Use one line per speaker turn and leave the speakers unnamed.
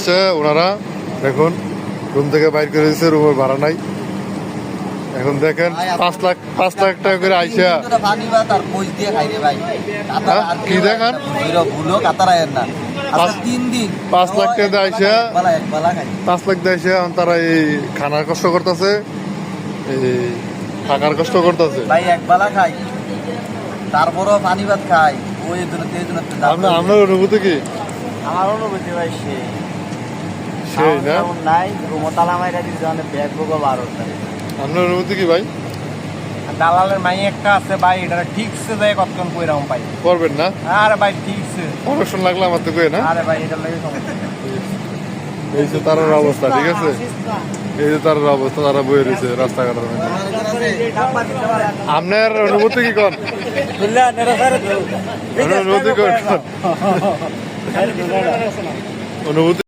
আসছে ওনারা, দেখুন রুম থেকে বাইর করে দিচ্ছে, রুমের ভাড়া নাই। এখন দেখেন 5 লাখ টাকা করে আইসা কি দেখেন 5 লাখ টাকা আইসা 5 লাখ দিয়ে আইসা তারা এই খানার কষ্ট করতেছে, এই থাকার কষ্ট করতেছে।
ভাই একবেলা খাই, তারপরও পানি ভাত খাই। ওই
আপনার অনুভূতি কি?
আমার অনুভূতি ভাই
সেই না
নাই, রুমতালা মাইরা দিচ্ছে অনেক ব্যাগ বগো 12টা।
আপনার অনুভূতি কি ভাই?
দালালের মাই একটা আছে ভাই, এটা ঠিকছে যায় কতক্ষণ কইরাম পাই
করবেন না?
আরে ভাই ঠিকছে,
পড়াশোনা লাগলে আমার তো কই না।
আরে ভাই এটা লাগে সমস্যা।
এই যে তার অবস্থা, ঠিক আছে, এই যে তার অবস্থা, তারা বয়ে রয়েছে রাস্তাঘাটের মধ্যে। আপনার অনুভূতি কি কোন? অনুভূতি কোন? অনুভূতি